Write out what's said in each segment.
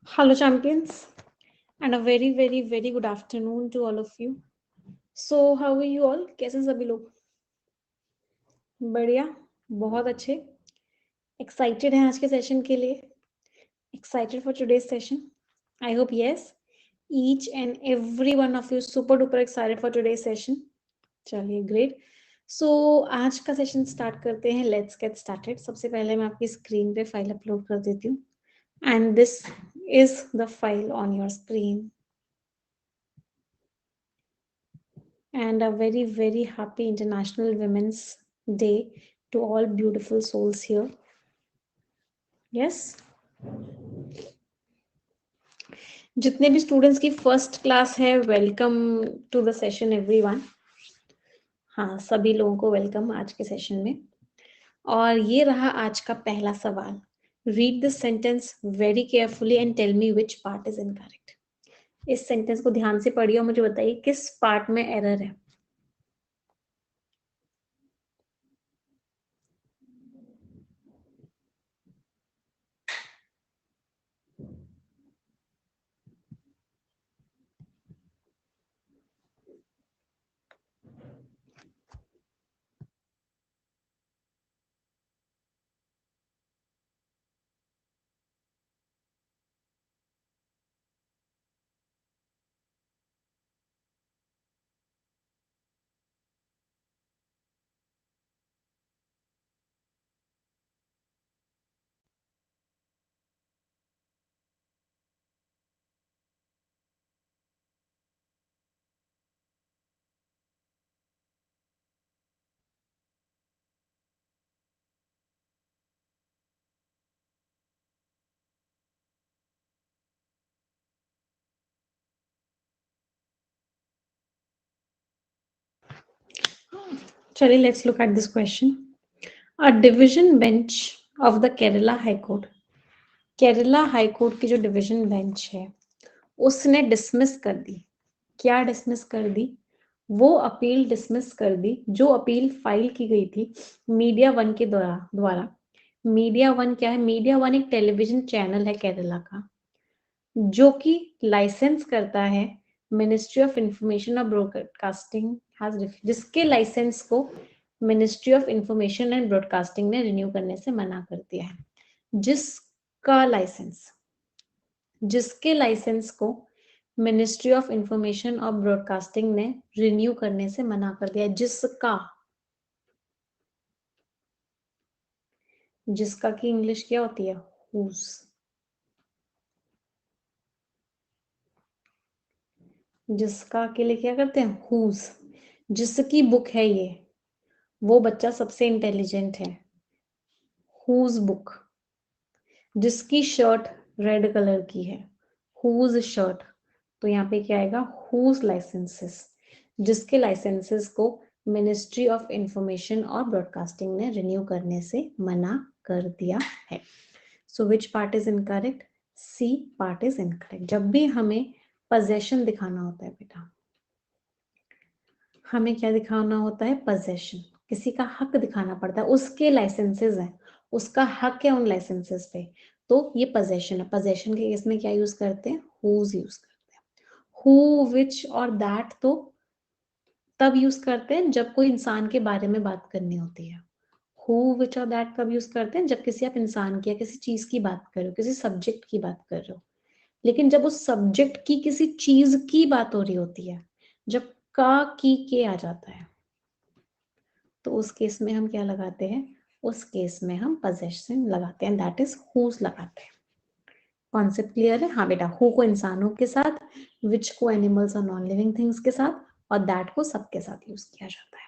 Hello, champions, and a very good afternoon to all of you. So, how are you all? कैसे हैं सभी लोग? बढ़िया, बहुत अच्छे. Excited हैं आज के सेशन के लिए? Excited for today's session? I hope yes. Each and every one of you super duper excited for today's session. चलिए great. So, आज का सेशन स्टार्ट करते हैं. Let's get started. सबसे पहले मैं आपकी स्क्रीन पे फाइल अपलोड कर देती हूँ. And this is the file on your screen. And a very happy International Women's Day to all beautiful souls here. Yes. जितने भी स्टूडेंट्स की फर्स्ट क्लास है, welcome to the session everyone. हाँ, सभी लोगों को वेलकम आज के सेशन में. और ये रहा आज का पहला सवाल. Read this sentence very carefully and tell me which part is incorrect. इस सेंटेंस को ध्यान से पढ़िए और मुझे बताइए किस पार्ट में एरर है. चलिए let's look at this question. A division bench of the Kerala High Court. Kerala high court की जो डिवीजन बेंच है उसने डिसमिस कर दी. क्या डिसमिस कर दी? वो अपील डिसमिस कर दी जो अपील फाइल की गई थी मीडिया वन के द्वारा. मीडिया वन क्या है? मीडिया वन एक टेलीविजन चैनल है केरला का जो कि लाइसेंस करता है मिनिस्ट्री ऑफ इंफॉर्मेशन और ब्रॉडकास्टिंग, जिसके लाइसेंस को ministry of information and broadcasting ने रिन्यू करने से मना कर दिया है. जिसके लाइसेंस को मिनिस्ट्री ऑफ इंफॉर्मेशन और ब्रॉडकास्टिंग ने रिन्यू करने से मना कर दिया. जिसका की इंग्लिश क्या होती है? हुज. जिसका के लिए क्या करते हैं? हुज. जिसकी बुक है ये, वो बच्चा सबसे इंटेलिजेंट है. Whose book. जिसकी शर्ट रेड कलर की है, हुज शर्ट. तो यहाँ पे क्या आएगा? Whose licences. जिसके लाइसेंसेस को मिनिस्ट्री ऑफ इंफॉर्मेशन और ब्रॉडकास्टिंग ने रिन्यू करने से मना कर दिया है. So which part is incorrect? C part is incorrect. जब भी हमें पोजेशन दिखाना होता है बेटा, हमें क्या दिखाना होता है? पोजेशन. किसी का हक दिखाना पड़ता है. उसके लाइसेंसेस हैं, उसका हक है उन लाइसेंसेस पे, तो ये पोजेशन है. पोजेशन के केस में क्या यूज करते हैं? हुज यूज करते हैं. हु, विच और दैट तो तब यूज करते हैं जब कोई इंसान के बारे में बात करनी होती है. हु, विच और दैट कब यूज करते हैं? जब किसी आप इंसान की या किसी चीज की बात कर रहे हो, किसी सब्जेक्ट की बात कर रहे हो. लेकिन जब उस सब्जेक्ट की किसी चीज की बात हो रही होती है, जब का की के आ जाता है, तो उस केस में हम क्या लगाते हैं? उस केस में हम पोजेशन लगाते हैं, दैट इज हुज लगाते हैं. कॉन्सेप्ट क्लियर है? हाँ बेटा, हु को इंसानों के साथ, विच को एनिमल्स और नॉन लिविंग थिंग्स के साथ, और दैट को सबके साथ यूज किया जाता है.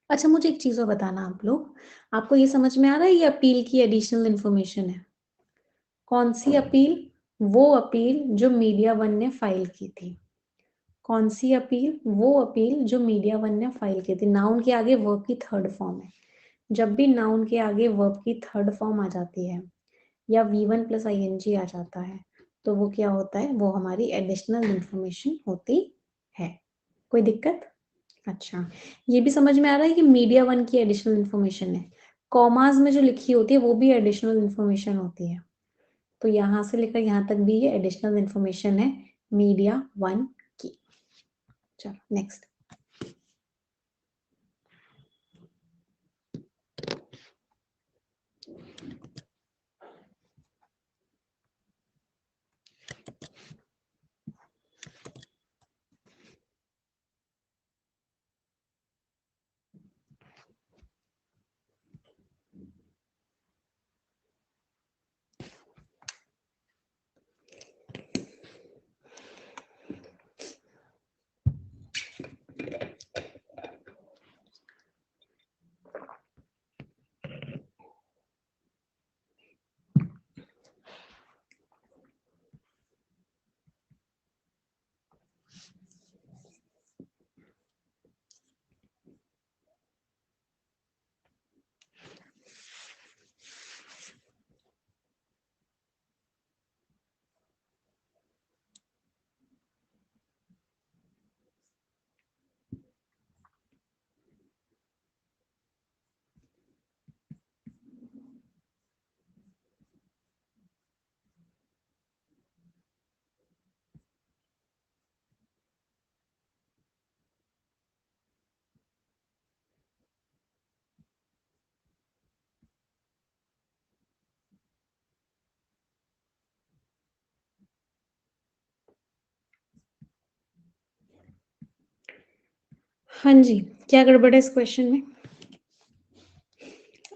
अच्छा, मुझे एक चीज और बताना आप लोग, आपको ये समझ में आ रहा है ये अपील की एडिशनल इंफॉर्मेशन है? कौन सी अपील? वो अपील जो मीडिया वन ने फाइल की थी. कौन सी अपील? वो अपील जो मीडिया वन ने फाइल की थी. नाउन के आगे वर्ब की थर्ड फॉर्म है. जब भी नाउन के आगे वर्ब की थर्ड फॉर्म आ जाती है या V1 प्लस ING आ जाता है, तो वो क्या होता है? वो हमारी एडिशनल इंफॉर्मेशन होती है. कोई दिक्कत? अच्छा, ये भी समझ में आ रहा है कि मीडिया वन की एडिशनल इंफॉर्मेशन है. कॉमास में जो लिखी होती है वो भी एडिशनल इंफॉर्मेशन होती है. तो यहाँ से लेकर यहाँ तक भी ये एडिशनल इंफॉर्मेशन है मीडिया वन की। चलो नेक्स्ट। हाँ जी, क्या गड़बड़ है इस क्वेश्चन में?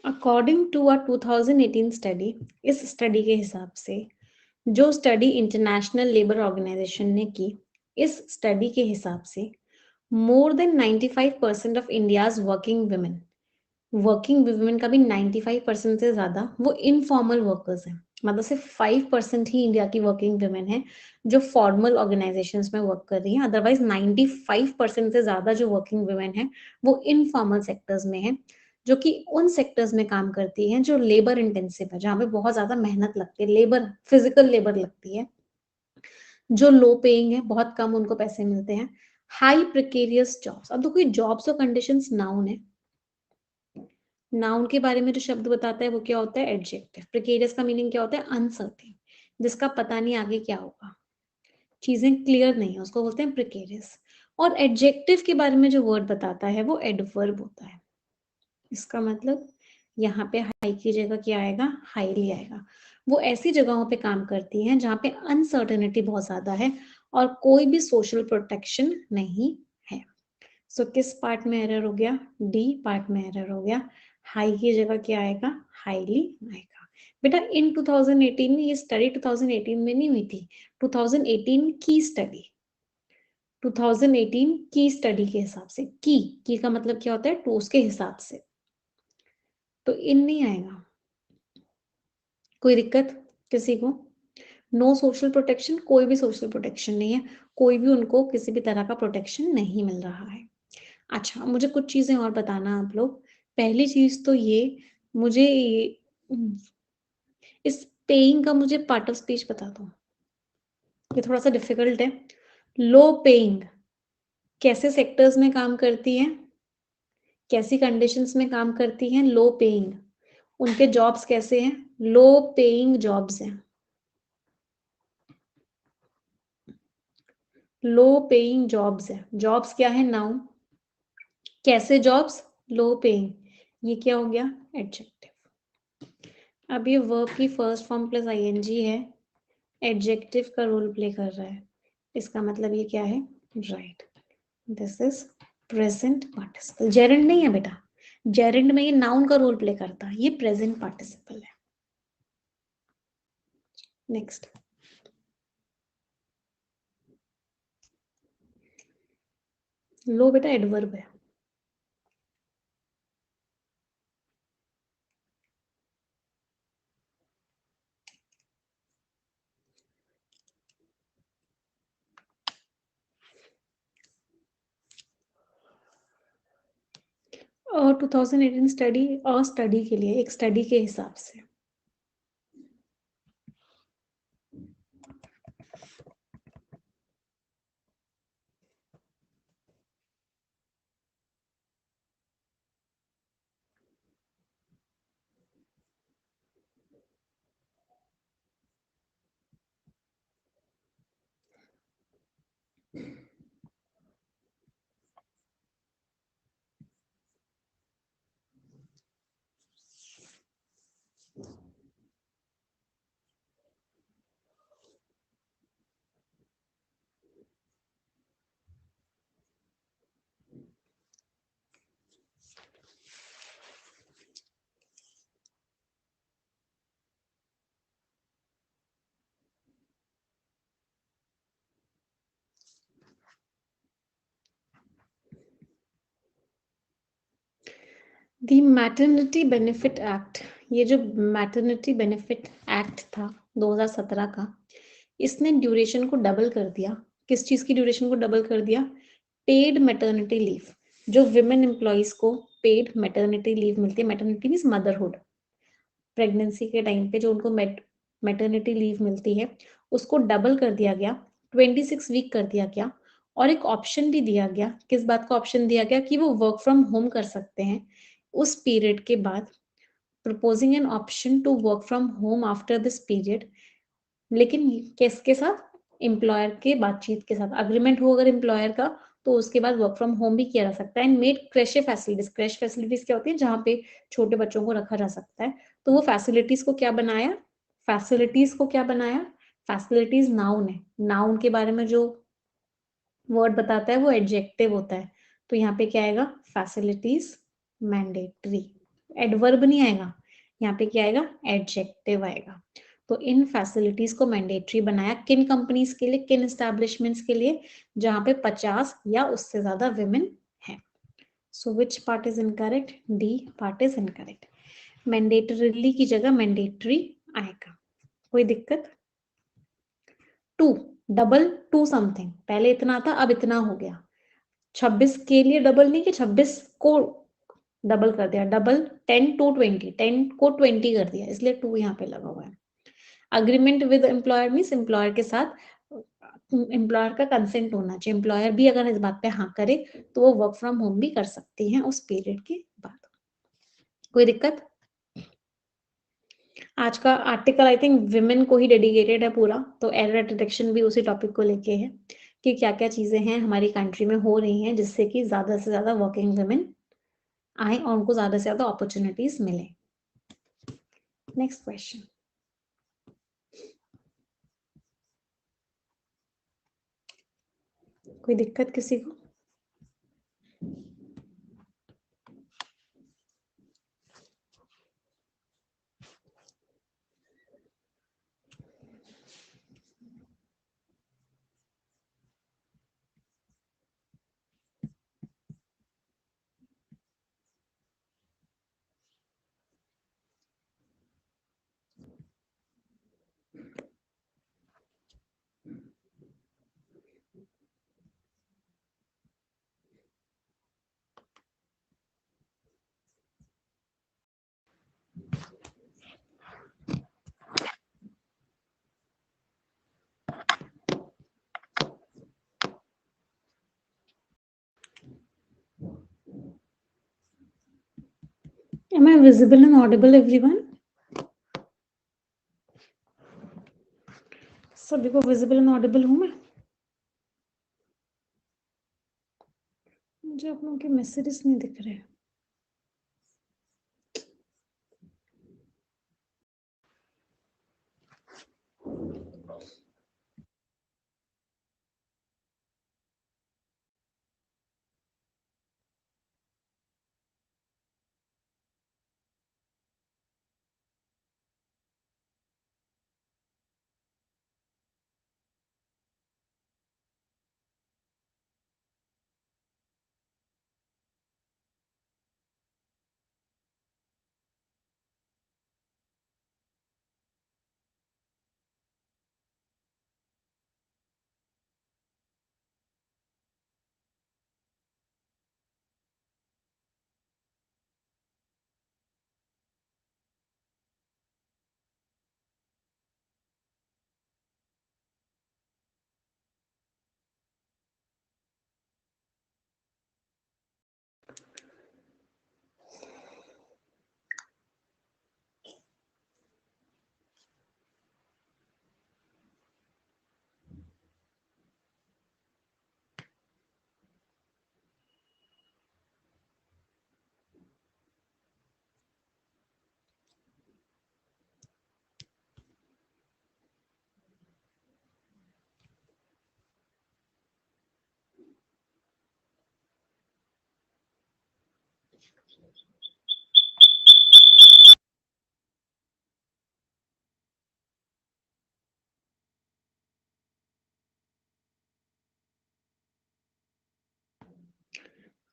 अकॉर्डिंग टू अ 2018 स्टडी, इस स्टडी के हिसाब से, जो स्टडी इंटरनेशनल लेबर ऑर्गेनाइजेशन ने की, इस स्टडी के हिसाब से more than 95% of India's working women का भी 95% से ज्यादा वो इनफॉर्मल वर्कर्स हैं। मतलब सिर्फ 5% ही इंडिया की वर्किंग वुमेन है जो फॉर्मल ऑर्गेनाइजेशंस में वर्क कर रही हैं। अदरवाइज 95% से ज्यादा जो वर्किंग वुमेन है वो इनफॉर्मल सेक्टर्स में है, जो कि उन सेक्टर्स में काम करती हैं जो लेबर इंटेंसिव है, जहाँ पे बहुत ज्यादा मेहनत लगती है, लेबर फिजिकल लेबर लगती है, जो लो पेइंग है, बहुत कम उनको पैसे मिलते हैं, हाई प्रिकेरियस जॉब्स। अब तो कोई जॉब्स और कंडीशंस नाउन है, नाउन के बारे में जो शब्द बताता है वो क्या होता है? एडजेक्टिव। प्रिकेरियस का मीनिंग क्या होता है? अनसर्टेन, जिसका पता नहीं आगे क्या होगा, चीजें क्लियर नहीं है, उसको बोलते हैं प्रिकेरियस। और एडजेक्टिव के बारे में जो वर्ड बताता है वो एडवर्ब होता है। इसका मतलब यहाँ पे हाई की जगह क्या आएगा? हाईली आएगा। वो ऐसी जगहों पे काम करती हैं जहाँ पे अनसर्टेनिटी बहुत ज्यादा है और कोई भी सोशल प्रोटेक्शन नहीं है। सो किस पार्ट में एरर हो गया? डी पार्ट में एरर हो गया। हाई की जगह क्या आएगा? हाईली आएगा। बेटा इन 2018 में, ये स्टडी 2018 में नहीं हुई थी, 2018 की स्टडी, 2018 की स्टडी के हिसाब से, की का मतलब क्या होता है? टू, उसके हिसाब से, तो इन नहीं आएगा। कोई दिक्कत किसी को? नो सोशल प्रोटेक्शन, कोई भी सोशल प्रोटेक्शन नहीं है, कोई भी उनको किसी भी तरह का प्रोटेक्शन नहीं मिल रहा है। अच्छा, मुझे कुछ चीजें और बताना आप लोग। पहली चीज तो ये, मुझे इस पेइंग का मुझे पार्ट ऑफ स्पीच बता दो, ये थोड़ा सा डिफिकल्ट है। लो पेइंग कैसे सेक्टर्स में काम करती है, कैसी कंडीशंस में काम करती हैं? लो पेइंग, उनके जॉब्स कैसे हैं? लो पेइंग जॉब्स हैं, लो पेइंग जॉब्स है। जॉब्स क्या है? नाउन। कैसे जॉब्स? Low paying. ये क्या हो गया? एडजेक्टिव। अब ये वर्ब की फर्स्ट फॉर्म प्लस आईएनजी है, एडजेक्टिव का रोल प्ले कर रहा है, इसका मतलब ये क्या है? Right, this is present participle. Gerund नहीं है बेटा, जेरेंड में ये नाउन का रोल प्ले करता है, ये प्रेजेंट पार्टिसिपल है। नेक्स्ट। लो बेटा एडवर्ब है। और 2018 स्टडी और स्टडी के लिए, एक स्टडी के हिसाब से, दी मैटरनिटी बेनिफिट एक्ट, ये जो मैटरनिटी बेनिफिट एक्ट था 2017 का, इसने ड्यूरेशन को डबल कर दिया। किस चीज की ड्यूरेशन को डबल कर दिया? Paid maternity leave. जो विमेन एम्प्लॉइज को पेड मैटरनिटी लीव मिलती है, मैटरनिटी मीन्स मदरहुड, प्रेगनेंसी के टाइम पे जो उनको मैटरनिटी लीव मिलती है, उसको डबल कर दिया गया, 26 वीक कर दिया गया। और एक ऑप्शन भी दिया गया, किस बात का ऑप्शन दिया गया? कि वो वर्क फ्रॉम होम कर सकते हैं उस पीरियड के बाद। Proposing an option to work from home after this period, लेकिन किसके साथ? एम्प्लॉयर के बातचीत के साथ, अग्रीमेंट हो अगर एम्प्लॉयर का, तो उसके बाद वर्क फ्रॉम होम भी किया जा सकता है। And made creche facilities, creche facilities क्या होती है? जहाँ पे छोटे बच्चों को रखा जा सकता है। तो वो फैसिलिटीज को क्या बनाया? फैसिलिटीज को क्या बनाया? फैसिलिटीज नाउन है, नाउन के बारे में जो वर्ड बताता है वो एडजेक्टिव होता है। तो यहाँ पे क्या आएगा? Facilities mandatory. एडवर्ब नहीं आएगा, यहाँ पे क्या आएगा? एडजेक्टिव आएगा। तो इन फैसिलिटीज को मैंडेटरी बनाया किन कंपनीज के लिए, किन एस्टैब्लिशमेंट्स के लिए? जहां पे 50 या उससे ज्यादा विमेन है। So which part is incorrect? D part is incorrect. Mandatorily की जगह मैंडेटरी आएगा। कोई दिक्कत? टू, डबल टू समथिंग, पहले इतना था अब इतना हो गया। 26 के लिए डबल नहीं कि 26 को डबल कर दिया, डबल 10 टू 20, 10 को 20 कर दिया, इसलिए 2 यहाँ पे लगा हुआ है। Agreement with employer means employer के साथ एम्प्लॉयर का कंसेंट होना चाहिए। एम्प्लॉयर भी अगर इस बात पे हाँ करे तो वो वर्क फ्रॉम होम भी कर सकती हैं उस पीरियड के बाद। कोई दिक्कत? आज का आर्टिकल आई थिंक विमेन को ही डेडिकेटेड है पूरा, तो एरर डिटेक्शन भी उसी टॉपिक को लेके है कि क्या क्या चीजें हैं हमारी कंट्री में हो रही हैं जिससे कि ज्यादा से ज्यादा वर्किंग विमेन आए और उनको ज्यादा से ज्यादा अपॉर्चुनिटीज मिले। Next question. कोई दिक्कत किसी को? Am I visible and audible everyone? सभी को विजिबल एंड ऑडिबल हूँ मैं? मुझे आप लोगों के मैसेजेस नहीं दिख रहे।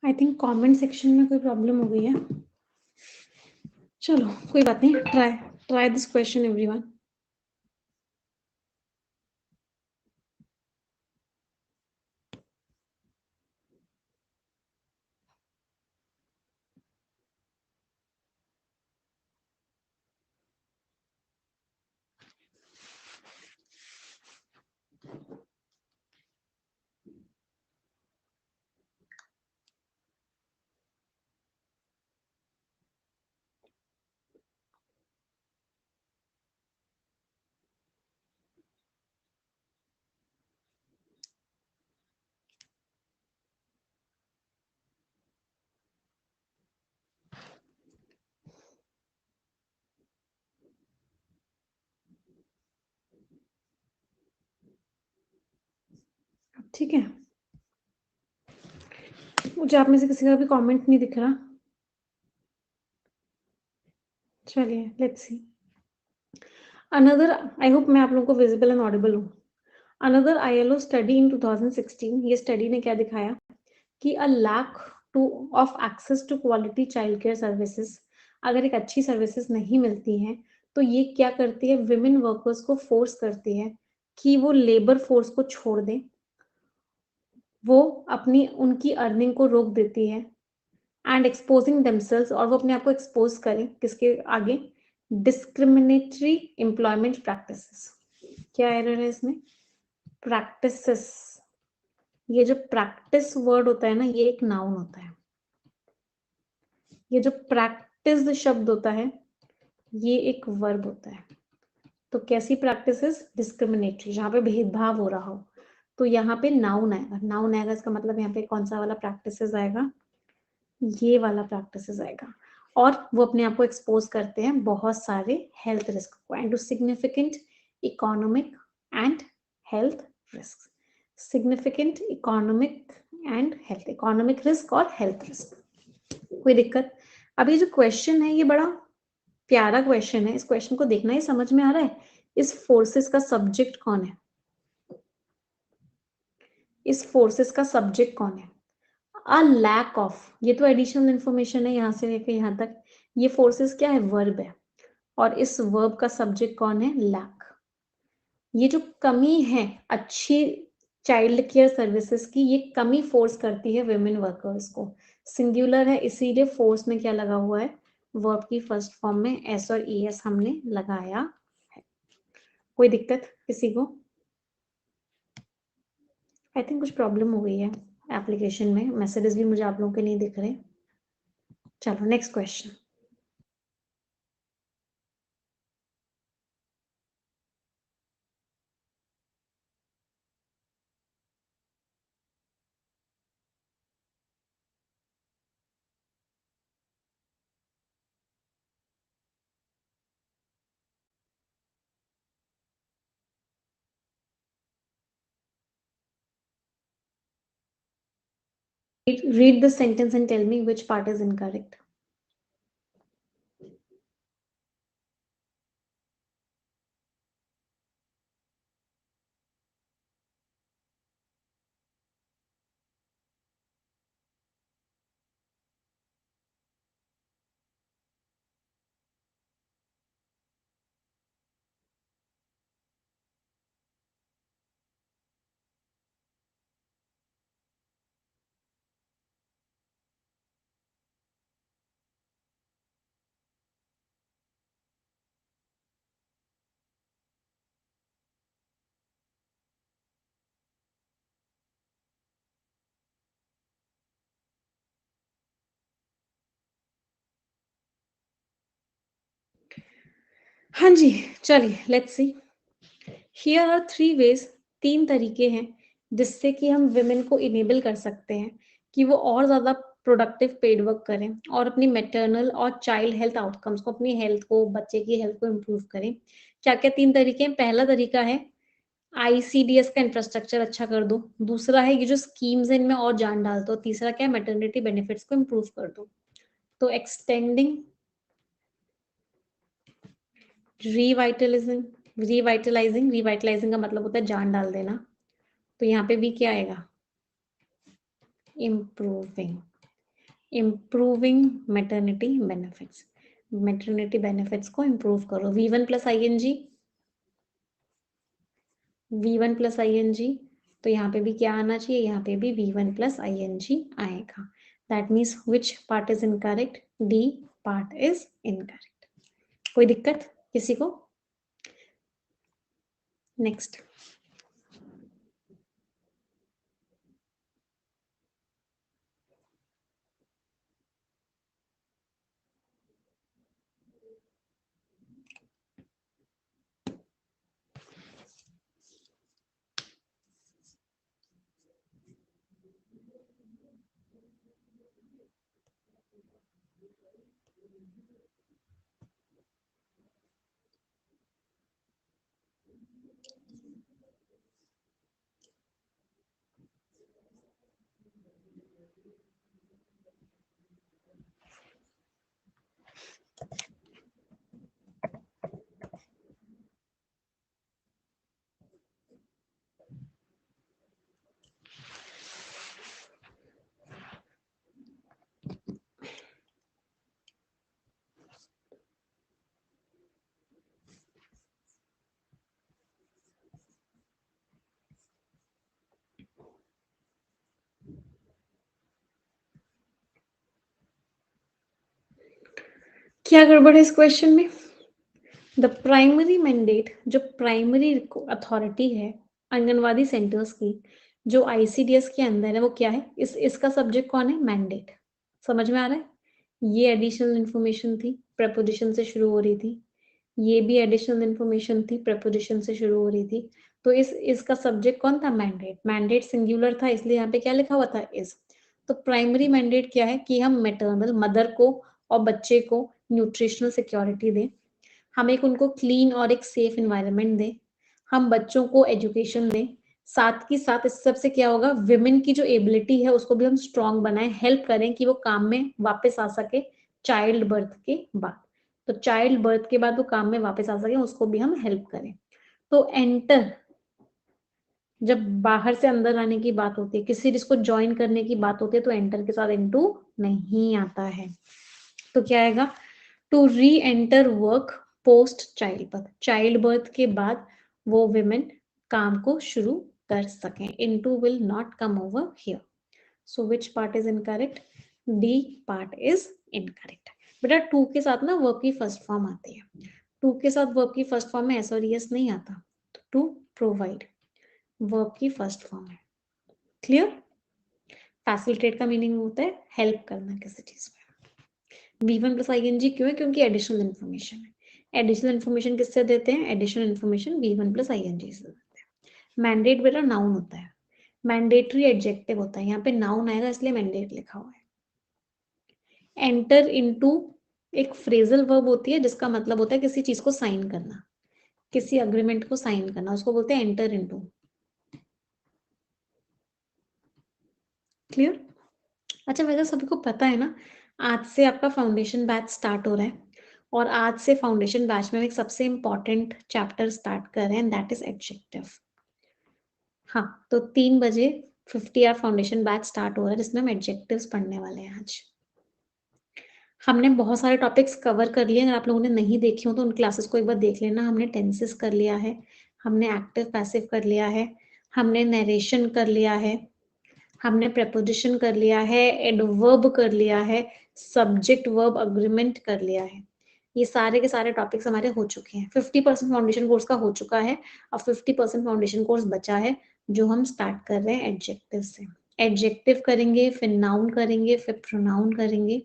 आई थिंक कमेंट सेक्शन में कोई प्रॉब्लम हो गई है। चलो कोई बात नहीं, ट्राई दिस क्वेश्चन एवरीवन। ठीक है, मुझे आप में से किसी का भी कमेंट नहीं दिख रहा। चलिए let's see. Another, I hope मैं आप लोगों को विजिबल एंड ऑडिबल हूँ। अनदर आईएलओ स्टडी इन 2016, ये स्टडी ने क्या दिखाया कि a lack to of access to quality child care services, अगर एक अच्छी सर्विसेज नहीं मिलती हैं तो ये क्या करती है, विमेन वर्कर्स को फोर्स करती है कि वो लेबर फोर्स को छोड़ दें, वो अपनी उनकी अर्निंग को रोक देती है एंड एक्सपोजिंग देमसेल्स, और वो अपने आप को एक्सपोज करें किसके आगे, डिस्क्रिमिनेटरी एम्प्लॉयमेंट प्रैक्टिसेस। क्या एरर है इसमें, प्रैक्टिसेस। ये जो प्रैक्टिस वर्ड होता है ना, ये एक नाउन होता है। ये जो प्रैक्टिस शब्द होता है ये एक वर्ब होता है। तो कैसी प्रैक्टिसेस, डिस्क्रिमिनेटरी, जहाँ पे भेदभाव हो रहा हो। तो यहाँ पे नाउन आएगा, नाउन आएगा, इसका मतलब यहाँ पे कौन सा वाला प्रैक्टिसेस आएगा, ये वाला प्रैक्टिसेस आएगा। और वो अपने आप को एक्सपोज करते हैं बहुत सारे हेल्थ रिस्क को, and to significant economic and health risk, significant economic and health, economic risk और हेल्थ रिस्क। कोई दिक्कत? अब ये जो क्वेश्चन है ये बड़ा प्यारा क्वेश्चन है, इस क्वेश्चन को देखना ही समझ में आ रहा है, इस फोर्सेस का सब्जेक्ट कौन है, इस फोर्सेस का सब्जेक्ट कौन है, अ लैक ऑफ, ये तो एडिशनल इंफॉर्मेशन है यहाँ से लेकर यहाँ तक, ये फोर्सेस क्या है, वर्ब है, और इस वर्ब का सब्जेक्ट कौन है, लैक। ये जो कमी है अच्छी चाइल्ड केयर सर्विसेज की, ये कमी फोर्स करती है विमेन वर्कर्स को, सिंगुलर है इसीलिए फोर्स में क्या लगा हुआ है, वर्ब की फर्स्ट फॉर्म में एस और ई एस हमने लगाया है। कोई दिक्कत किसी को? आई थिंक कुछ प्रॉब्लम हो गई है एप्लीकेशन में, मैसेजेस भी मुझे आप लोगों के नहीं दिख रहे। चलो next question. Read the sentence and tell me which part is incorrect. हाँ जी, चलिए let's see. Here are 3 ways, 3 तरीके हैं जिससे कि हम विमेन को इनेबल कर सकते हैं कि वो और ज़्यादा प्रोडक्टिव पेड वर्क करें और अपनी मैटरनल और चाइल्ड हेल्थ आउटकम्स को, अपनी हेल्थ को, बच्चे की हेल्थ को इम्प्रूव करें। क्या-क्या 3 तरीके हैं? पहला तरीका है आईसीडीएस का इंफ्रास्ट्रक्चर अच्छा कर दो। दूसरा है ये जो स्कीम्स हैं इनमें और जान डाल दो। तीसरा क्या है, मैटरनिटी बेनिफिट्स को इम्प्रूव कर दो। तो एक्सटेंडिंग रिवाइटलिज्म, रिवाइटलाइजिंग का मतलब होता है जान डाल देना। तो यहाँ पे भी क्या आएगा, improving, improving maternity benefits. Maternity benefits को इम्प्रूव करो। V1 plus ING, V1 plus ING, तो यहाँ पे भी क्या आना चाहिए, यहाँ पे भी V1 प्लस ING आएगा। That means which part is incorrect, D part is incorrect. कोई दिक्कत किसी को? नेक्स्ट, क्या गड़बड़ है इस क्वेश्चन में? द प्राइमरी मैंडेट, जो प्राइमरी अथॉरिटी है आंगनवाड़ी सेंटर्स की, जो ICDS के अंदर है, वो क्या है? इसका सब्जेक्ट कौन है? मैंडेट। समझ में आ रहा है? ये एडिशनल इंफॉर्मेशन थी, प्रपोजिशन से शुरू हो रही थी। ये भी एडिशनल इंफॉर्मेशन थी, प्रपोजिशन से शुरू हो रही थी। तो इसका सब्जेक्ट कौन था? मैंडेट। मैंडेट सिंगुलर था, इसलिए यहाँ पे क्या लिखा हुआ था? इज। तो प्राइमरी मैंडेट क्या है कि हम मैटरनल मदर को और बच्चे को न्यूट्रिशनल सिक्योरिटी दें, हम एक उनको क्लीन और एक सेफ एनवायरनमेंट दें, हम बच्चों को एजुकेशन दें, साथ ही साथ इस सब से क्या होगा, विमेन की जो एबिलिटी है उसको भी हम स्ट्रांग बनाएं, हेल्प करें कि वो काम में वापस आ सके चाइल्ड बर्थ के बाद। तो चाइल्ड बर्थ के बाद वो काम में वापस आ सके, उसको भी हम हेल्प करें। तो एंटर, जब बाहर से अंदर आने की बात होती है, किसी चीज को ज्वाइन करने की बात होती है, तो एंटर के साथ इनटू नहीं आता है। तो क्या आएगा? To reenter work post child birth, child birth के बाद वो विमेन काम को शुरू कर सकें। Into will not come over here. So which part is incorrect? D part is incorrect. बेटा टू के साथ ना वर्ब की फर्स्ट फॉर्म आती है, टू के साथ वर्ब की फर्स्ट फॉर्म में एस और एस नहीं आता। तो टू प्रोवाइड वर्ब की फर्स्ट फॉर्म है। क्लियर? फैसिलिटेट का मीनिंग होता है हेल्प करना किसी चीज में। V1 प्लस ING क्यों है? क्योंकि एडिशनल इन्फॉर्मेशन है। एडिशनल इन्फॉर्मेशन किससे देते हैं? Additional information V1 plus ING से देते हैं। मैंडेट बेटा नाउन होता है, मैंडेटरी एडजेक्टिव होता है, यहाँ पे नाउन आएगा इसलिए मैंडेट लिखा हुआ है। एंटर इनटू एक फ्रेजल वर्ब होती है जिसका मतलब होता है किसी चीज को साइन करना, किसी अग्रीमेंट को साइन करना, उसको बोलते हैं एंटर इनटू। क्लियर? अच्छा वैसे सभी को पता है ना, आज से आपका फाउंडेशन बैच स्टार्ट हो रहा है, और आज से फाउंडेशन बैच में एक सबसे इंपॉर्टेंट चैप्टर स्टार्ट कर रहे हैं, दैट इज एडजेक्टिव। हाँ, तो 3 बजे 50 आवर फाउंडेशन बैच स्टार्ट हो रहा है जिसमें हम एडजेक्टिव्स पढ़ने वाले हैं आज। हमने बहुत सारे टॉपिक्स कवर कर लिए, अगर आप लोगों ने नहीं देखे हो तो उन क्लासेस को एक बार देख लेना। हमने टेंसेस कर लिया है, हमने एक्टिव पैसिव कर लिया है, हमने नरेशन कर लिया है, हमने प्रेपोजिशन कर लिया है, एडवर्ब कर लिया है, सब्जेक्ट वर्ब अग्रीमेंट कर लिया है। ये सारे के सारे टॉपिक्स हमारे हो चुके हैं। 50% फाउंडेशन कोर्स का हो चुका है, और 50% फाउंडेशन कोर्स बचा है जो हम स्टार्ट कर रहे हैं एडजेक्टिव से। एडजेक्टिव करेंगे, फिर नाउन करेंगे, फिर प्रोनाउन करेंगे,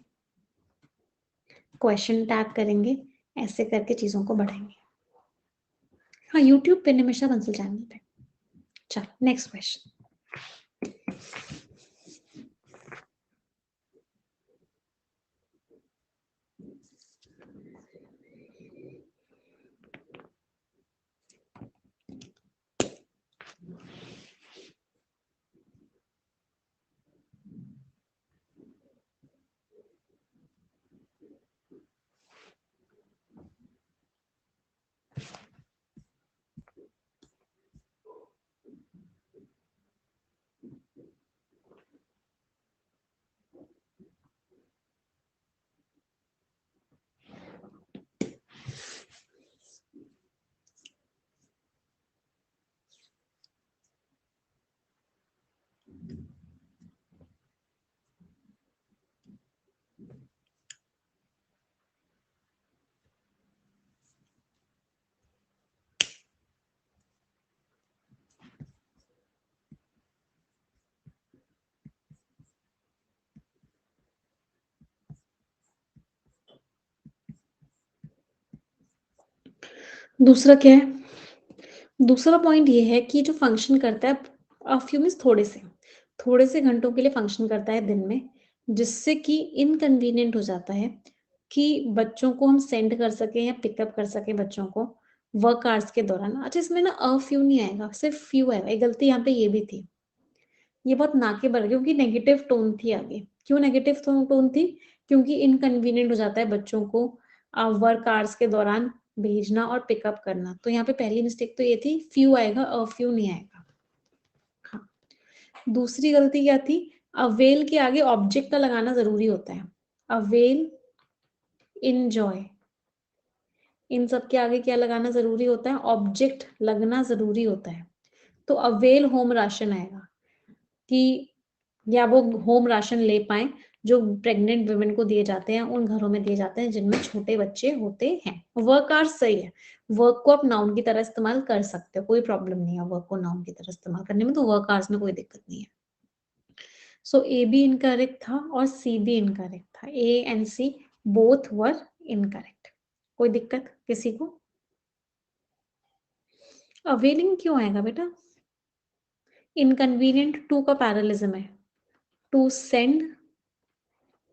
क्वेश्चन टैग करेंगे, ऐसे करके चीजों को बढ़ाएंगे। हाँ, यूट्यूब पे निमिषा बंसल चैनल पे। चल नेक्स्ट क्वेश्चन। दूसरा क्या है? दूसरा पॉइंट ये है कि जो फंक्शन करता है अ फ्यू मीन्स थोड़े से घंटों के लिए फंक्शन करता है दिन में, जिससे कि इनकन्वीनिएंट हो जाता है कि बच्चों को हम सेंड कर सकें या पिकअप कर सकें बच्चों को वर्क आवर्स के दौरान। अच्छा, इसमें ना अ फ्यू नहीं आएगा, सिर्फ फ्यू आएगा। एक गलती यहाँ पे ये भी थी। ये बहुत ना के बराबर, क्योंकि नेगेटिव टोन थी आगे। क्यों नेगेटिव टोन थी? क्योंकि इनकन्वीनिएंट हो जाता है बच्चों को वर्क आवर्स के दौरान भेजना और पिकअप करना। तो यहाँ पे पहली मिस्टेक तो ये थी, फ्यू आएगा, अ फ्यू नहीं आएगा। हाँ। दूसरी गलती क्या थी? अवेल के आगे ऑब्जेक्ट का लगाना ज़रूरी होता है। अवेल, एन्जॉय, इन सब के आगे क्या लगाना ज़रूरी होता है? ऑब्जेक्ट लगना ज़रूरी होता है। तो अवेल होम राशन आएगा कि या वो होम राशन ले पाएँ, जो प्रेग्नेंट वुमेन को दिए जाते हैं, उन घरों में दिए जाते हैं जिनमें छोटे बच्चे होते हैं। वर्क आवर्स सही है, वर्क को आप नाउन की तरह इस्तेमाल कर सकते हो, कोई प्रॉब्लम नहीं है वर्क को नाउन की तरह इस्तेमाल करने में, तो वर्क आवर्स में कोई दिक्कत नहीं है। सो ए भी इनकरेक्ट था और सी भी इनकरेक्ट था। A and C both were incorrect. कोई दिक्कत किसी को? अवेलिंग क्यों आएगा बेटा? इनकन्वीनिएंट टू का पैरेललिज्म है। टू सेंड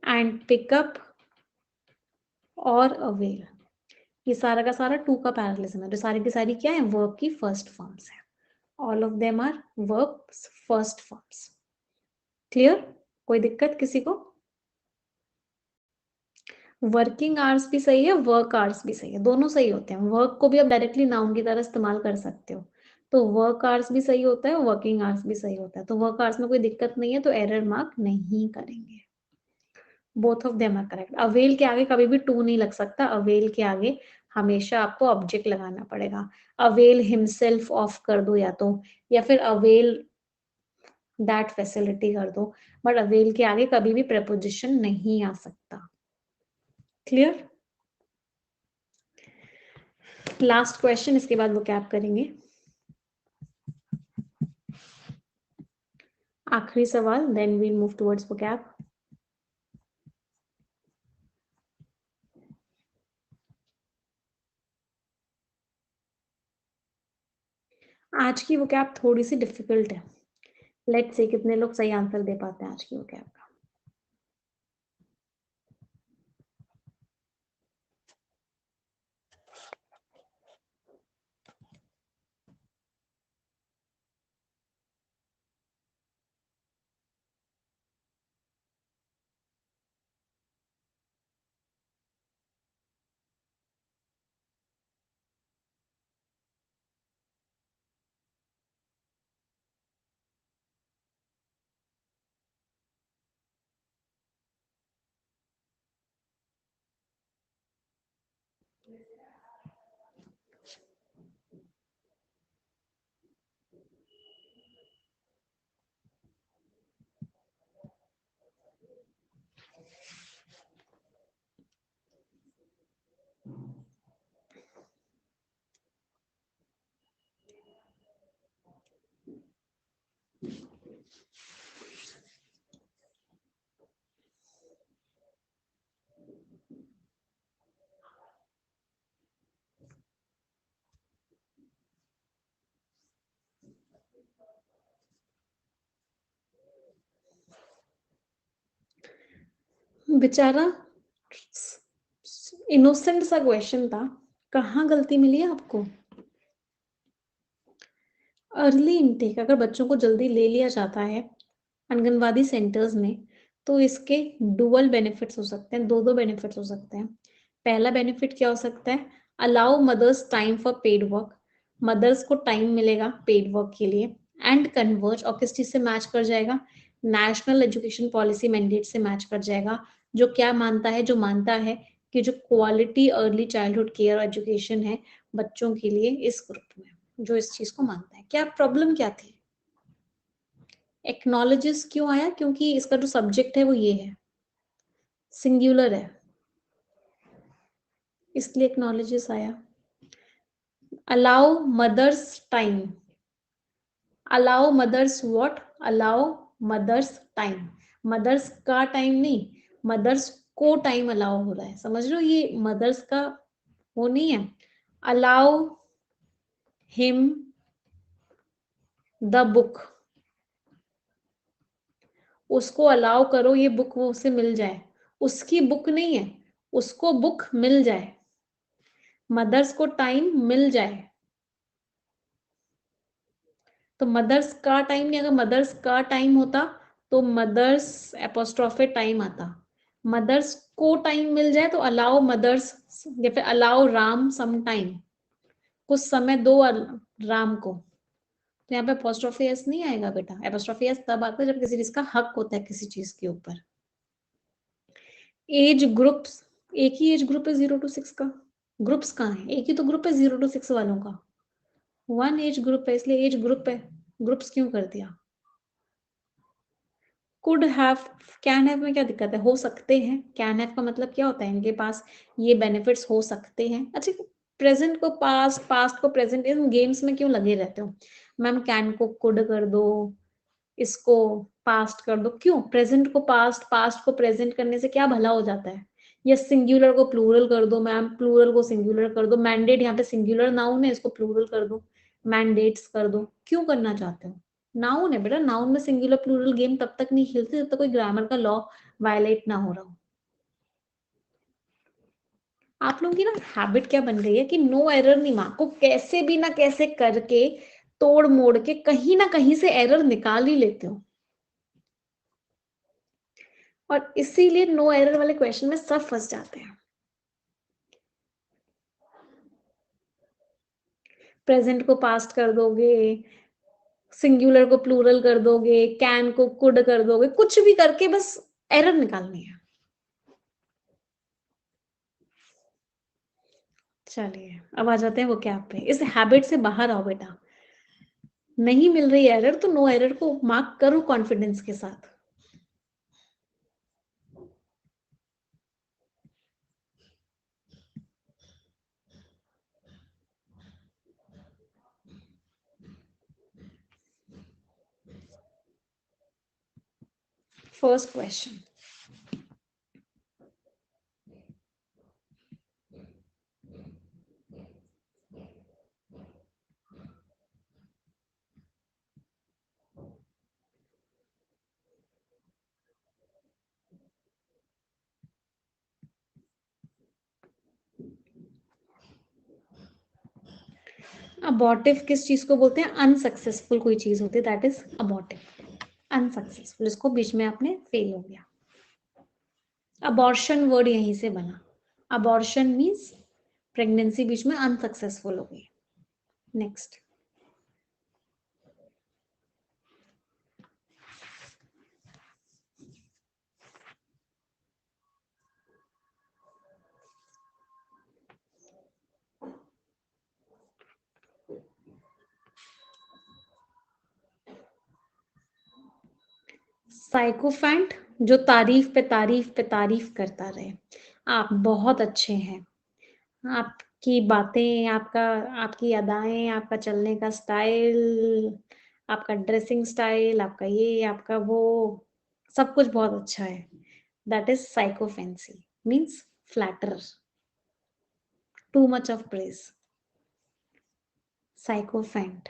एंड पिकअप और अवेल, ये सारा का सारा टू का पैरेललिज्म है। तो सारी की सारी क्या है? वर्ब की फर्स्ट फॉर्म्स है। All of them are verbs first forms. Clear? कोई दिक्कत किसी को? वर्किंग आवर्स भी सही है, वर्क आवर्स भी सही है, दोनों सही होते हैं। वर्क को भी आप डायरेक्टली नाउन की तरह इस्तेमाल कर सकते हो। तो वर्क आवर्स भी सही होता है, वर्किंग आवर्स भी सही होता है। तो वर्क आवर्स में कोई दिक्कत नहीं है, तो एरर मार्क नहीं करेंगे। Both of them are correct. Avail के आगे कभी भी टू नहीं लग सकता। अवेल के आगे हमेशा आपको ऑब्जेक्ट लगाना पड़ेगा। अवेल हिमसेल्फ ऑफ कर दो या फिर अवेल दैट फैसिलिटी कर दो, बट अवेल के आगे कभी भी प्रपोजिशन नहीं आ सकता। क्लियर? लास्ट क्वेश्चन, इसके बाद वो कैप करेंगे। आखिरी सवाल, देन वील मूव टुवर्ड्स वो कैप। आज की वो कैप थोड़ी सी डिफिकल्ट है। लेट्स से कितने लोग सही आंसर दे पाते हैं आज की वो कैप का। बेचारा इनोसेंट सा क्वेश्चन था, कहाँ गलती मिली है आपको? अर्ली इनटेक अगर बच्चों को जल्दी ले लिया जाता है आंगनवाड़ी सेंटर्स में, तो इसके डुअल बेनिफिट्स हो सकते हैं, दो बेनिफिट्स हो सकते हैं। पहला बेनिफिट क्या हो सकता है? Allow mothers time for paid work. Mothers को टाइम मिलेगा पेड वर्क के लिए। एंड कन्वर्ज, और किस चीज से मैच कर जाएगा? नेशनल एजुकेशन पॉलिसी मैंडेट से मैच कर जाएगा, जो क्या मानता है? जो मानता है कि जो quality early childhood care education है बच्चों के लिए इस ग्रुप में, जो इस चीज को मानता है। क्या प्रॉब्लम क्या थी? एक्नॉलेजेस क्यों आया? क्योंकि इसका जो सब्जेक्ट है वो ये है, सिंगुलर है, इसलिए एक्नॉलेजेस आया। Allow mothers time, allow mothers what? Allow mothers time, mothers का टाइम नहीं, मदर्स को टाइम अलाउ हो रहा है। समझ रहे हो? ये मदर्स का वो नहीं है, अलाउ हिम द बुक, उसको अलाउ करो ये बुक वो उसे मिल जाए, उसकी बुक नहीं है, उसको बुक मिल जाए, मदर्स को टाइम मिल जाए, तो मदर्स का टाइम नहीं, अगर मदर्स का टाइम होता तो मदर्स एपोस्ट्रोफे टाइम आता, मदर्स को टाइम मिल जाए तो अलाउ मदर्स, या फिर अलाउ राम सम टाइम, कुछ समय दो राम को, तो यहाँ पे एपोस्ट्रोफे एस नहीं आएगा बेटा, एपोस्ट्रोफे एस तब आता है जब किसी चीज का हक होता है किसी चीज के ऊपर। एज ग्रुप्स, एक ही एज ग्रुप है 0 to 6 का, ग्रुप्स कहाँ है, एक ही तो ग्रुप है 0 to 6 वालों का, वन एज ग्रुप है इसलिए एज ग्रुप है, ग्रुप्स क्यों कर दिया। कुड हैव, कैन हैव में क्या दिक्कत है, हो सकते हैं, कैन हैव का मतलब क्या होता है, इनके पास ये बेनिफिट्स हो सकते हैं। अच्छा, प्रेजेंट को पास्ट, पास्ट को प्रेजेंट, इन गेम्स में क्यों लगे रहते हो, मैम कैन को कुड कर दो, इसको पास्ट कर दो, क्यों, प्रेजेंट को पास्ट, पास्ट को प्रेजेंट करने से क्या भला हो जाता है, या सिंगुलर को प्लूरल कर दो मैम, प्लूरल को सिंगुलर कर दो, मैंडेट यहाँ पे सिंगुलर नाउन है, इसको प्लूरल कर दो, मैंडेट्स कर दो, क्यों करना चाहते हो, नाउन है बेटा, नाउन में सिंगुलर प्लूरल गेम तब तक नहीं खेलते जब तक कोई ग्रामर का लॉ वायलेट ना हो रहा हो। आप लोगों की ना हैबिट क्या बन गई है कि नो एरर नहीं, माँ को कैसे भी ना कैसे करके तोड़ मोड़ के कहीं ना कहीं से एरर निकाल ही लेते हो, और इसीलिए नो एरर वाले क्वेश्चन में सब फंस जाते हैं। प्रेजेंट को पास्ट कर दोगे, सिंगुलर को प्लूरल कर दोगे, कैन को कुड कर दोगे, कुछ भी करके बस एरर निकालनी है। चलिए अब आ जाते हैं वो क्या पे, इस हैबिट से बाहर आओ बेटा, नहीं मिल रही एरर तो नो एरर को मार्क करो कॉन्फिडेंस के साथ। फर्स्ट क्वेश्चन, अबॉर्टिव किस चीज को बोलते हैं, अनसक्सेसफुल कोई चीज होती है दैट इज अबॉर्टिव, अनसक्सेसफुल, इसको बीच में आपने फेल हो गया। अबॉर्शन वर्ड यहीं से बना, अबॉर्शन मीन्स प्रेगनेंसी बीच में अनसक्सेसफुल हो गई। नेक्स्ट, साइकोफैंट, जो तारीफ पे तारीफ पे तारीफ करता रहे, आप बहुत अच्छे हैं, आपकी बातें, आपका, आपकी अदाएं, आपका चलने का स्टाइल, आपका ड्रेसिंग स्टाइल, आपका ये, आपका वो, सब कुछ बहुत अच्छा है, that is sycophancy, means flatter, too much of praise, sycophant.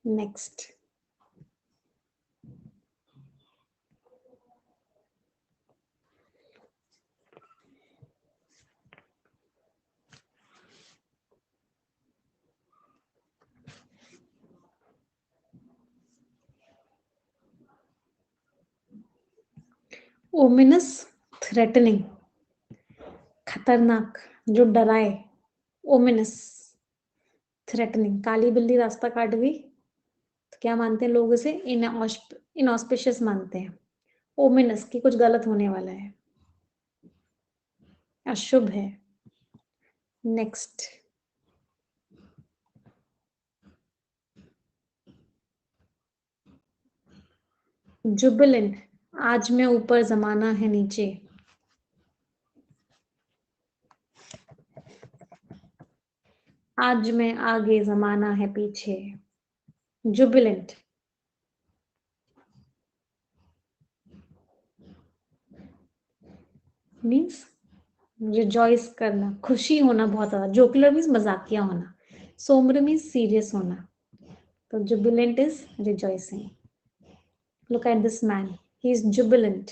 Next, ominous, threatening, खतरनाक, जो डराए, ओमिनस, थ्रेटनिंग, काली बिल्ली रास्ता काट गई तो क्या मानते हैं लोग इसे, इनऑस्पिशियस मानते हैं, ओमिनस की कुछ गलत होने वाला है, अशुभ है। नेक्स्ट, जुबिलेंट, आज मैं ऊपर जमाना है नीचे, आज मैं आगे जमाना है पीछे, जुबिलेंट मीन्स रिजॉइस करना, खुशी होना बहुत ज्यादा. जोकुलर मीन्स मजाकिया होना. सोम्र मीन्स सीरियस होना. तो Jubilant is rejoicing. Look at this man. He is jubilant.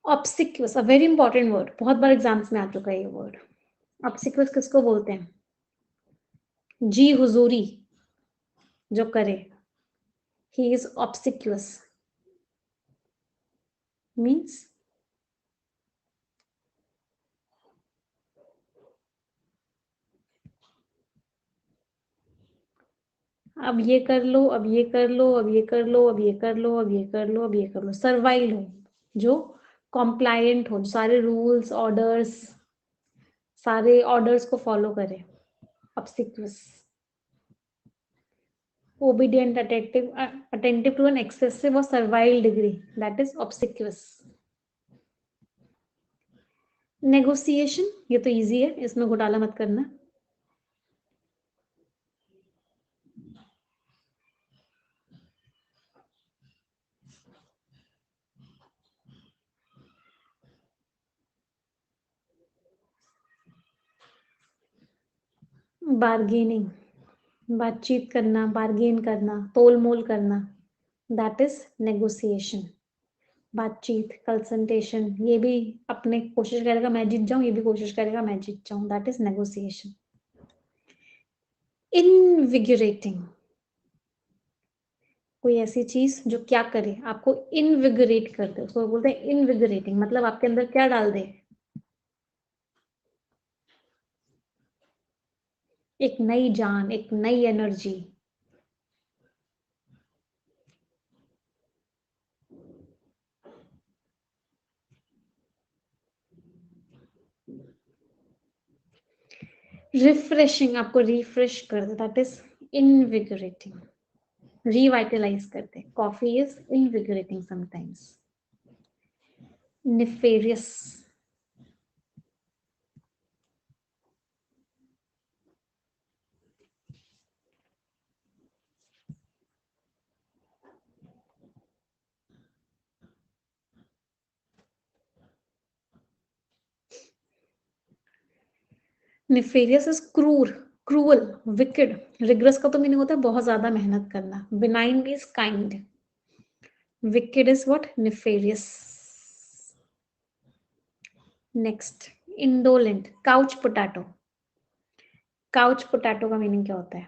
Obsequious, a very important word. बहुत बार एग्जाम्स में आ चुका है ये वर्ड. Obsequious किसको बोलते हैं? जी हुजूरी जो करे. He is obsequious. Means अब ये कर लो, अब ये कर लो, अब ये कर लो, अब ये कर लो, अब ये कर लो, अब ये कर लो. सर्वाइल हो, जो कॉम्प्लायंट हो, सारे रूल्स ऑर्डर्स, सारे ऑर्डर्स को फॉलो करे. Obsequious. Obedient, attentive to an excessive or servile degree. That is obsequious. Negotiation, ये तो इजी है, इसमें घोटाला मत करना. बार्गेनिंग, बातचीत करना, बार्गेन करना, तोल मोल करना. That is negotiation. बातचीत, कंसल्टेशन, ये भी अपने कोशिश करेगा मैं जीत जाऊं, ये भी कोशिश करेगा मैं जीत जाऊं. That is negotiation. इनविगरेटिंग, कोई ऐसी चीज जो क्या करे, आपको इनविगरेट कर दे, उसको बोलते हैं इनविगरेटिंग. मतलब आपके अंदर क्या डाल दे, एक नई जान, एक नई एनर्जी. रिफ्रेशिंग, आपको रिफ्रेश कर दे. That is invigorating. रिवाइटलाइज करते. Coffee is invigorating sometimes. Nefarious, nefarious is क्रूर, क्रूअल, विकेड. रिग्रेस का तो मीनिंग होता है बहुत ज्यादा मेहनत करना. Benign is kind. Wicked is what, nefarious. Next, indolent. Couch potato. Couch potato का मीनिंग क्या होता है?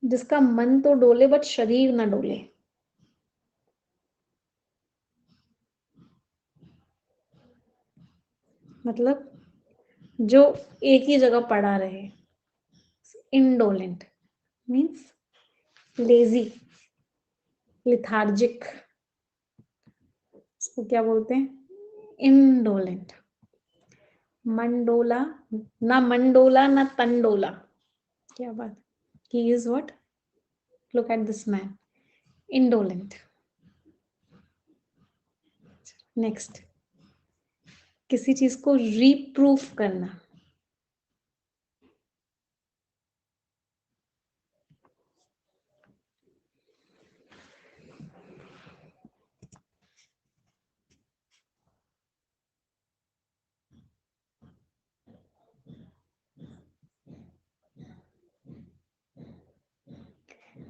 जिसका मन तो डोले बट शरीर ना डोले. मतलब जो एक ही जगह पड़ा रहे. Indolent means lazy, lethargic. इसको क्या बोलते हैं? इंडोलेंट. मंडोला, ना मंडोला ना तंडोला. क्या बात. He is what, look at this man, indolent. Next, किसी चीज को रीप्रूफ करना.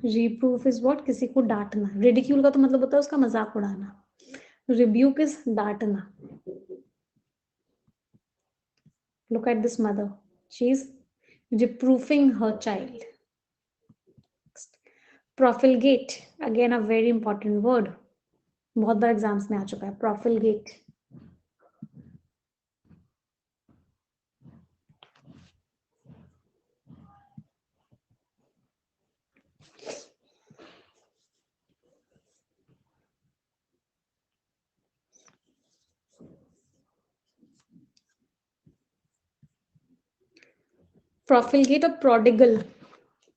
रीप्रूफ इज व्हाट, किसी को डांटना. रिडिक्यूल का तो मतलब होता है उसका मजाक उड़ाना. रिब्यूक इज डांटना. Look at this mother. She is reproving her child. Profligate, again a very important word. बहुत बार एग्जाम्स में आ चुका है. Profligate. Profligate और prodigal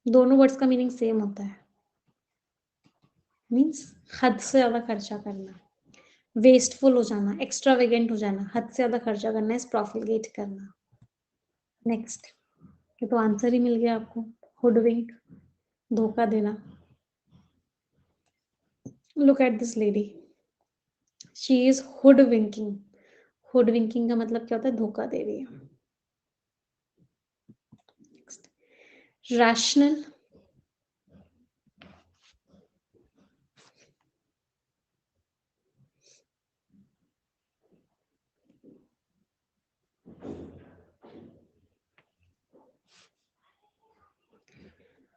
दोनों वर्ड्स का मीनिंग सेम होता है. मीन्स हद से ज्यादा खर्चा करना, वेस्टफुल हो जाना, एक्स्ट्रावेगेंट हो जाना, हद से ज्यादा खर्चा करना इस प्रोफिलगेट करना. नेक्स्ट, ये तो आंसर ही मिल गया आपको. हुडविंक, धोखा देना. Look at this lady. She is hoodwinking. Hoodwinking का मतलब क्या होता है? धोखा दे रही है. Next. Rational.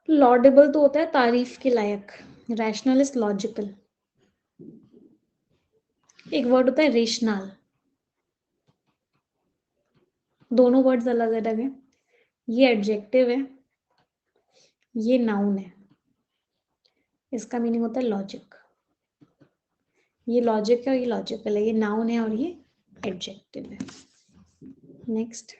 लॉडेबल तो होता है तारीफ के लायक. Rational is logical. एक वर्ड होता है रेशनल. दोनों वर्ड्स अलग अलग हैं. ये एडजेक्टिव है, ये नाउन है. इसका मीनिंग होता है लॉजिक. ये लॉजिक है और ये लॉजिकल है. ये नाउन है और ये एडजेक्टिव है. Next.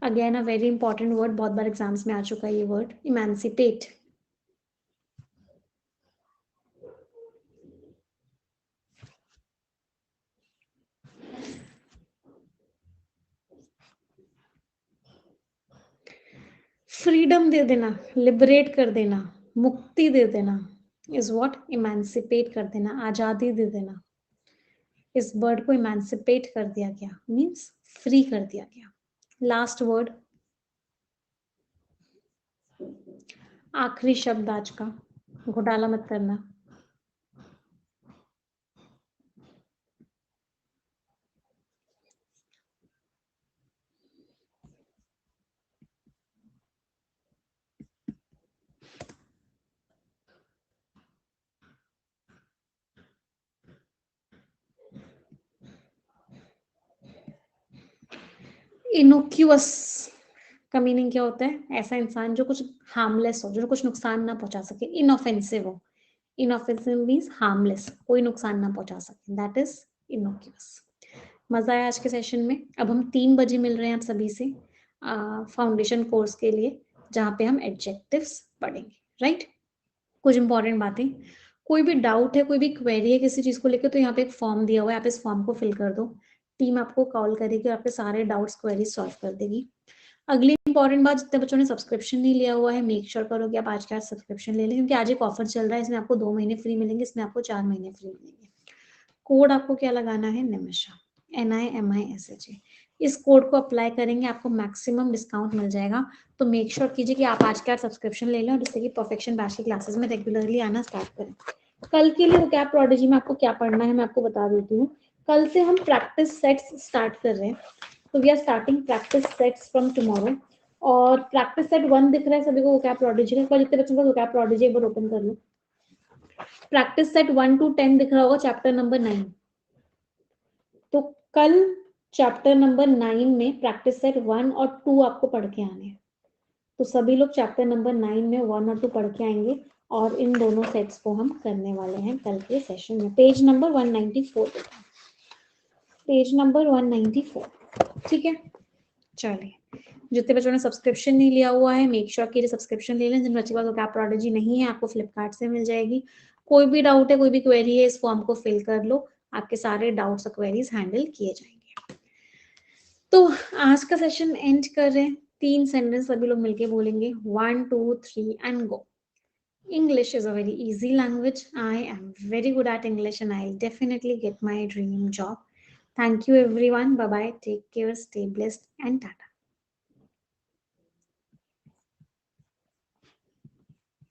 Again a very important word, बहुत बार एग्जाम्स में आ चुका है ये वर्ड, इमेंसिपेट. फ्रीडम दे देना, लिबरेट कर देना, मुक्ति दे देना इज व्हाट? इमेंसिपेट कर देना, आजादी दे देना. इस वर्ड को इमेंसिपेट कर दिया गया, मीन्स फ्री कर दिया गया. लास्ट वर्ड, आखिरी शब्द आज का. घोटाला मत करना. इनोक्यूअस का मीनिंग क्या होता है? ऐसा इंसान जो कुछ हार्मलेस हो, जो कुछ नुकसान ना पहुंचा सके. इनऑफेंसिव हो. इनऑफेंसिव मीन्स हार्मलेस, कोई नुकसान ना पहुंचा सके. That is innocuous. मजा आया आज के सेशन में. अब हम 3 बजे मिल रहे हैं आप सभी से फाउंडेशन कोर्स के लिए, जहाँ पे हम एडजेक्टिव्स पढ़ेंगे. राइट? कुछ इंपॉर्टेंट बातें. कोई भी डाउट है, कोई भी क्वेरी है किसी चीज को लेकर, तो यहाँ पे एक फॉर्म दिया हुआ है, आप इस फॉर्म को फिल कर दो. टीम आपको कॉल करेगी और आपके सारे डाउट्स क्वेरी सॉल्व कर देगी. अगली इंपॉर्टेंट बात, जितने बच्चों ने सब्सक्रिप्शन नहीं लिया हुआ है, मेक श्योर करो कि आप आज के आज सब्सक्रिप्शन ले लें, क्योंकि आज एक ऑफर चल रहा है. इसमें आपको 2 महीने फ्री मिलेंगे, इसमें आपको 4 महीने फ्री मिलेंगे. कोड आपको क्या लगाना है? निमिषा, NIMISHA. इस कोड को अप्लाई करेंगे, आपको मैक्सिमम डिस्काउंट मिल जाएगा. तो मेक श्योर कीजिए कि आप आज का सब्सक्रिप्शन ले लें और जिससे कि परफेक्शन बैच की क्लासेस में रेगुलरली आना स्टार्ट करें. कल के लिए वोकैब प्रोडिजी में आपको क्या पढ़ना है मैं आपको बता देती हूँ. कल से हम प्रैक्टिस सेट्स स्टार्ट कर रहे हैं. तो we are starting practice sets from tomorrow. और प्रैक्टिस सेट 1 दिख रहा है सभी को वोकैब प्रोडिजी का. जितने बच्चों का वोकैब प्रोडिजी एक बार ओपन कर लो. प्रैक्टिस सेट 1 to 10 दिख रहा होगा, चैप्टर नंबर 9. तो कल चैप्टर नंबर 9 में प्रैक्टिस सेट 1 और 2 आपको पढ़ के आने हैं. तो सभी लोग चैप्टर नंबर 9 में 1 और 2 पढ़ के आएंगे और इन दोनों सेट्स को हम करने वाले हैं कल के सेशन में. Page number 194. Page number 194. ठीक है, चलिए. जितने बच्चों ने सब्सक्रिप्शन नहीं लिया हुआ है, मेक श्योर कीजिए सब्सक्रिप्शन ले लें. जिन बच्चों के पास वोकैब प्रोडिजी नहीं है, आपको फ्लिपकार्ट से मिल जाएगी. कोई भी डाउट है, कोई भी क्वेरी है, इस फॉर्म को फिल कर लो. आपके सारे डाउट्स और क्वेरीज हैंडल किए जाएंगे. तो आज का सेशन एंड कर रहे हैं. 3 सेंटेंस सभी लोग मिलके बोलेंगे. 1 2 3 and go. English is a very easy language. I am very good at English and I'll definitely get my dream job. Thank you everyone. Bye bye. Take care. Stay blessed and tata.